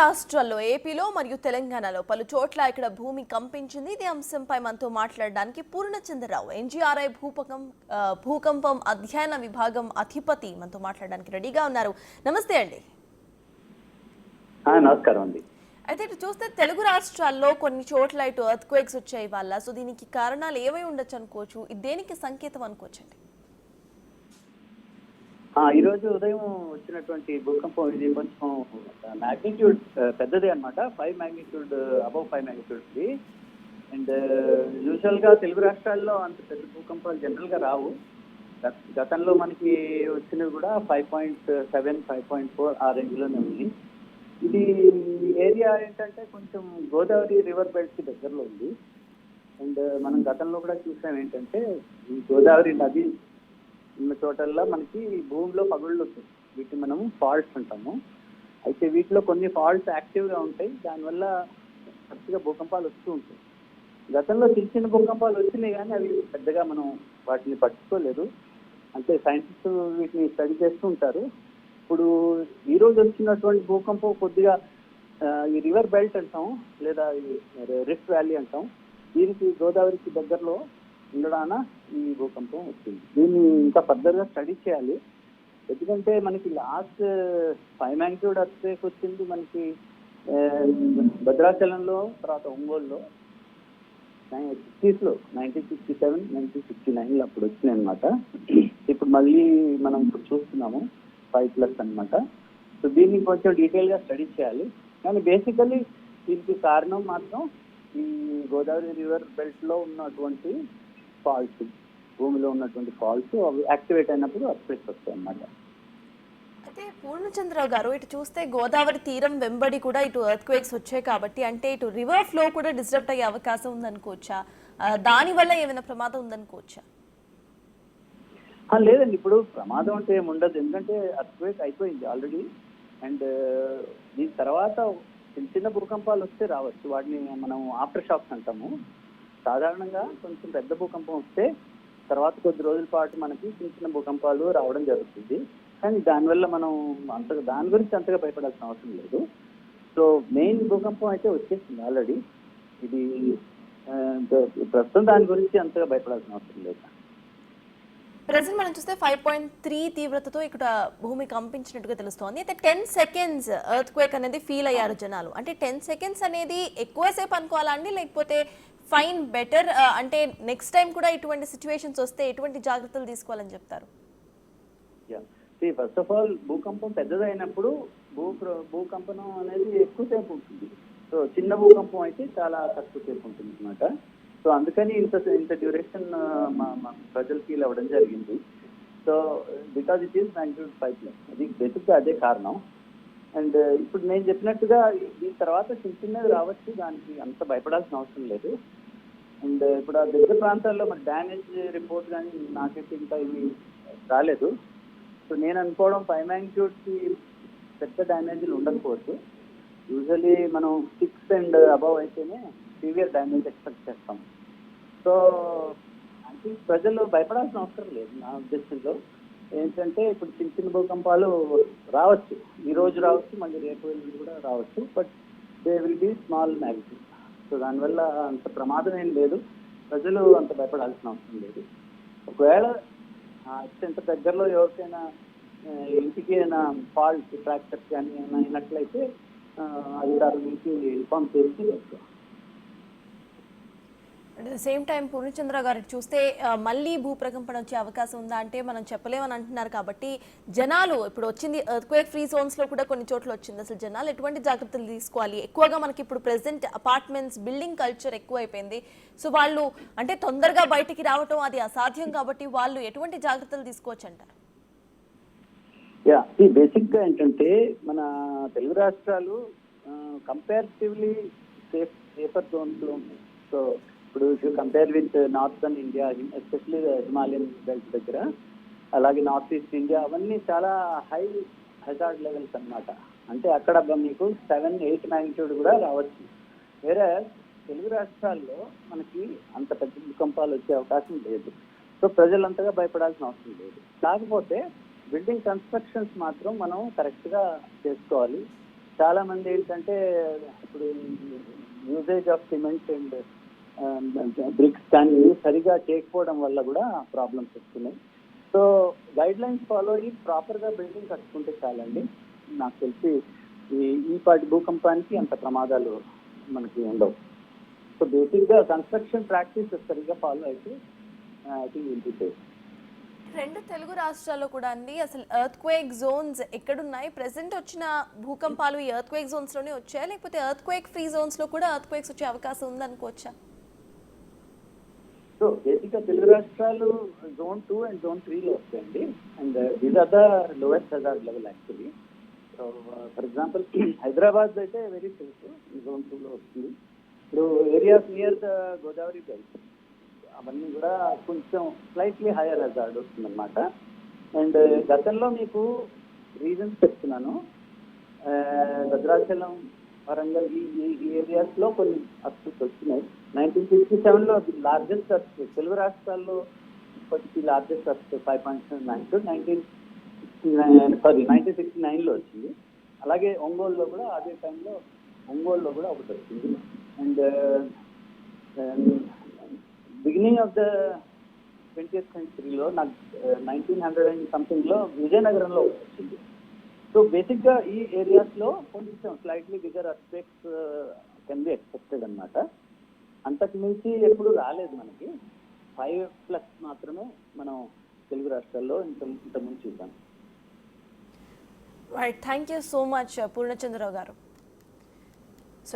రాష్ట్రాల్లో ఏపీలో మరియు తెలంగాణలో పలు చోట్ల ఇక్కడ భూమి కంపించింది. ఇదే అంశంపై మనతో మాట్లాడడానికి పూర్ణచంద్రరావు ఎన్జీఆర్ఐ భూకంపం అధ్యయన విభాగం అధిపతి మనతో మాట్లాడడానికి రెడీగా ఉన్నారు. నమస్తే అండి. నమస్కారం అండి. అయితే ఇటు చూస్తే తెలుగు రాష్ట్రాల్లో కొన్ని చోట్ల ఇటు ఎర్త్క్వేక్స్ వచ్చాయి వల్ల, సో దీనికి కారణాలు ఏమై ఉండొచ్చు అనుకోవచ్చు, ఇది దేనికి సంకేతం అనుకోవచ్చండి? ఈరోజు ఉదయం వచ్చినటువంటి భూకంపం ఇది కొంచెం మ్యాగ్నిట్యూడ్ పెద్దది అనమాట. 5 magnitude above 5 magnitude. And usual గా తెలుగు రాష్ట్రాల్లో అంత పెద్ద భూకంపాలు జనరల్ గా రావు. గతంలో మనకి వచ్చినవి కూడా 5.7, 5.4 ఆ రేంజ్ లోనే ఉంది. ఇది ఏరియా ఏంటంటే కొంచెం గోదావరి రివర్ బెల్ట్ కి దగ్గరలో ఉంది. అండ్ మనం గతంలో కూడా చూసాం ఏంటంటే ఈ గోదావరి నది ఉన్న చోటల్లో మనకి భూమిలో పగుళ్ళు వస్తాయి. వీటిని మనం ఫాల్ట్స్ అంటాము. అయితే వీటిలో కొన్ని ఫాల్ట్స్ యాక్టివ్గా ఉంటాయి, దానివల్ల తరచుగా భూకంపాలు వస్తూ ఉంటాయి. గతంలో చిన్న భూకంపాలు వచ్చినాయి కానీ అవి పెద్దగా మనం వాటిని పట్టుకోలేదు. అంటే సైంటిస్ట్ వీటిని స్టడీ చేస్తూ ఉంటారు. ఇప్పుడు ఈరోజు వచ్చినటువంటి భూకంపం కొద్దిగా ఈ రివర్ బెల్ట్ అంటాం, లేదా రిఫ్ట్ వ్యాలీ అంటాం, దీనికి గోదావరికి దగ్గరలో ఉండడాన ఈ భూకంపం వచ్చింది. దీన్ని ఇంకా ఫర్దర్గా స్టడీ చేయాలి. ఎందుకంటే మనకి లాస్ట్ 5 magnitude ఎర్త్క్వేక్ వచ్చింది మనకి భద్రాచలంలో, తర్వాత ఒంగోలులో 60s లో 1967, 1969 అప్పుడు వచ్చినాయి అనమాట. ఇప్పుడు మళ్ళీ మనం ఇప్పుడు చూస్తున్నాము 5+ అనమాట. సో దీన్ని కొంచెం డీటెయిల్గా స్టడీ చేయాలి. కానీ బేసికల్లీ దీనికి కారణం మాత్రం ఈ గోదావరి రివర్ బెల్ట్ లో ఉన్నటువంటి ఫాల్స్, భూమిలో ఉన్నటువంటి ఫాల్స్ అవి యాక్టివేట్ అయినప్పుడు ఎర్త్క్వేక్స్ వస్తాయి అన్నమాట. అయితే పూర్ణచంద్రరావు గారు, ఇటు చూస్తే గోదావరి తీరం వెంబడి కూడా ఇటు ఎర్త్క్వేక్స్ వచ్చాయి కాబట్టి అంటే ఇటు రివర్ ఫ్లో కూడా డిస్టర్బ్ అయ్యే అవకాశం ఉందనుకోవచ్చా? దానివల్ల ఏమైనా ప్రమాదం ఉందనుకోవచ్చా? లేదండి, ఇప్పుడు ప్రమాదం అంటే ఏముండదు. ఎందుకంటే ఎర్త్క్వేక్ అయిపోయింది ఆల్రెడీ. అండ్ దీని తర్వాత చిన్న భూకంపాలు వస్తే రావచ్చు, వాటిని మనం ఆఫ్టర్ షాక్స్ అంటాము. సాధారణంగా కొంచెం పెద్ద భూకంపం వస్తే తర్వాత కొద్ది రోజుల పాటు మనకి చిన్న భూకంపాలు రావడం జరుగుతుంది. కానీ దానివల్ల మనం దాని గురించి అంతగా భయపడాల్సిన అవసరం లేదు. సో మెయిన్ భూకంపం అయితే వచ్చేసింది ఆల్రెడీ. ఇది ప్రస్తుతం దాని గురించి అంతగా భయపడాల్సిన అవసరం లేదు. ప్రజెంట్ మనం చూస్తే 5.3 తీవ్రతతో ఇక్కడ భూమి కంపించినట్టుగా తెలుస్తోంది. అయితే 10 seconds ఎర్త్క్వేక్ అనేది ఫీల్ అయ్యారు జనాలు. అంటే 10 seconds అనేది ఎక్కువసేపు అనుకోవాలా అండి, లేకపోతే ఫైన్ బెటర్? అంటే నెక్స్ట్ టైం కూడా ఇటువంటి సిచ్యువేషన్స్ వస్తే ఎటువంటి జాగ్రత్తలు తీసుకోవాలని చెప్తారు? ఫస్ట్ ఆఫ్ ఆల్ భూకంపం పెద్దదైనప్పుడు భూకంపనం అనేది ఎక్కువసేపు ఉంటుంది. సో చిన్న భూకంపం అయితే చాలా తక్కువసేపు ఉంటుంది అనమాట. సో అందుకని ఇంత డ్యూరేషన్ ప్రజలు ఫీల్ అవ్వడం జరిగింది. So because it is magnitude 5+, అది బేసిక్గా అదే కారణం. అండ్ ఇప్పుడు నేను చెప్పినట్టుగా దీని తర్వాత చిన్నది రావచ్చు, దానికి అంత భయపడాల్సిన అవసరం లేదు. అండ్ ఇప్పుడు ఆ దగ్గర ప్రాంతాల్లో మరి డ్యామేజ్ రిపోర్ట్ కానీ నాకైతే ఇంకా ఇవి రాలేదు. సో నేను అనుకోవడం 5 magnitudeకి పెద్ద డ్యామేజ్లు ఉండకపోవచ్చు. యూజువలీ మనం 6 and above అయితేనే సివియర్ డ్యామేజ్ ఎక్స్పెక్ట్ చేస్తాం. సో అంటే ప్రజలు భయపడాల్సిన అవసరం లేదు నా ఉద్దేశంలో. ఏంటంటే ఇప్పుడు చిన్న భూకంపాలు రావచ్చు, ఈ రోజు రావచ్చు, మళ్ళీ రేపు కూడా రావచ్చు, but they will be small magnitude. So దానివల్ల అంత ప్రమాదం ఏం లేదు, ప్రజలు అంత భయపడాల్సిన అవసరం లేదు. ఒకవేళ అత్యంత దగ్గరలో ఎవరికైనా ఇంటికి ఏమైనా ఫాల్ట్ ఫ్రాక్చర్స్ కానీ ఏమైనా అయినట్లయితే అధికారుల నుంచి ఇన్ఫార్మ్ చేసి వస్తాం. At the same time Purnachandra గారు చూస్తే మళ్ళీ భూప్రకంపన వచ్చే అవకాశం ఉందా అంటే మనం చెప్పలేమని అంటున్నారు. కాబట్టి జనాలు ఇప్పుడు వచ్చింది ఎర్త్క్వేక్ ఫ్రీ జోన్స్లో కూడా కొన్ని చోట్ల వచ్చింది. అసలు జనాలు ఎటువంటి జాగ్రత్తలు తీసుకోవాలి? ఎక్కువగా మనకి ఇప్పుడు ప్రెసెంట్ అపార్ట్మెంట్స్ బిల్డింగ్ కల్చర్ ఎక్కువ అయిపోయింది. సో వాళ్ళు అంటే తొందరగా బయటికి రావటం అది అసాధ్యం కాబట్టి వాళ్ళు ఎటువంటి జాగ్రత్తలు తీసుకోవచ్చు అంటారు? బేసిక్గా ఏంటంటే మన తెలుగు రాష్ట్రాలు కంపారిటివ్లీ సేఫర్ జోన్స్లో ఉన్నాయి. సో ఇప్పుడు compare with northern India, especially Himalayan belt దగ్గర, అలాగే నార్త్ ఈస్ట్ ఇండియా, అవన్నీ చాలా హై హెజార్డ్ లెవెల్స్ అనమాట. అంటే అక్కడ మీకు 7, 8 magnitude కూడా రావచ్చు. వేరే తెలుగు రాష్ట్రాల్లో మనకి అంత పెద్ద భూకంపాలు వచ్చే అవకాశం లేదు. సో ప్రజలంతగా భయపడాల్సిన అవసరం లేదు. కాకపోతే బిల్డింగ్ కన్స్ట్రక్షన్స్ మాత్రం మనం కరెక్ట్గా చేసుకోవాలి. చాలా మంది ఏంటంటే ఇప్పుడు usage of cement and bricks కానీ సరిగా చేయకపోవడం వల్ల కూడా ప్రాబ్లమ్స్ వస్తున్నాయి. సో గైడ్ లైన్స్ ఫాలో అయ్యి ప్రాపర్గా బిల్డింగ్ కట్టుకుంటే చాలండి. నాకు తెలిసి ఈ పాటి భూకంపానికి అంత ప్రమాదాలు మనకి ఉండవు. సో బేసిక్గా కన్స్ట్రక్షన్ ప్రాక్టీస్ సరిగ్గా ఫాలో అయితే I think will be safe. రెండు తెలుగు రాష్ట్రాల్లో కూడా అండి అసలు ఎర్త్క్వేక్ జోన్స్ ఎక్కడున్నాయి? ప్రెసెంట్ వచ్చిన భూకంపాలు ఈ ఎర్త్క్వేక్ జోన్స్లోనే వచ్చాయా, లేకపోతే ఎర్త్క్వేక్ ఫ్రీ జోన్స్లో కూడా ఎర్త్క్వేక్స్ వచ్చే అవకాశం ఉందనుకోవచ్చా? సో బేసిక్గా తెలుగు రాష్ట్రాలు జోన్ 2 అండ్ జోన్ 3లో వస్తాయండి. And these are the lowest hazard level actually. So for example Hyderabad అయితే వెరీ సేఫ్, జోన్ 2లో వస్తుంది. ఇప్పుడు areas near the Godavari belt అవన్నీ కూడా కొంచెం స్లైట్లీ హైయర్ హజార్డ్ వస్తుందన్నమాట. అండ్ గతంలో మీకు రీజన్స్ చెప్తున్నాను. భద్రాచలం, వరంగల్ ఈ ఏరియాస్లో కొన్ని అర్త్స్ వచ్చినాయి. 1967లో లార్జెస్ట్ అర్త్ తెలుగు రాష్ట్రాల్లో ఇప్పటికీ లార్జెస్ట్ అర్త్ 5.9 1969లో వచ్చింది. అలాగే ఒంగోలులో కూడా అదే టైంలో ఒంగోలులో కూడా ఒకటి వచ్చింది. And beginning of the 20th centuryలో నాకు 1900 అండ్ సంథింగ్లో విజయనగరంలో వచ్చింది. సో బేసిక్గా ఈ ఏరియాస్లో కొంచెం slightly bigger aspects can be expected అనమాట. అంతకు మించి ఎప్పుడు రాలేదు మనకి. 5+ మాత్రమే మనం తెలుగు రాష్ట్రాల్లో ఇంతకుముందు చూద్దాం. Right, thank you so much Purnachandrarao గారు. సో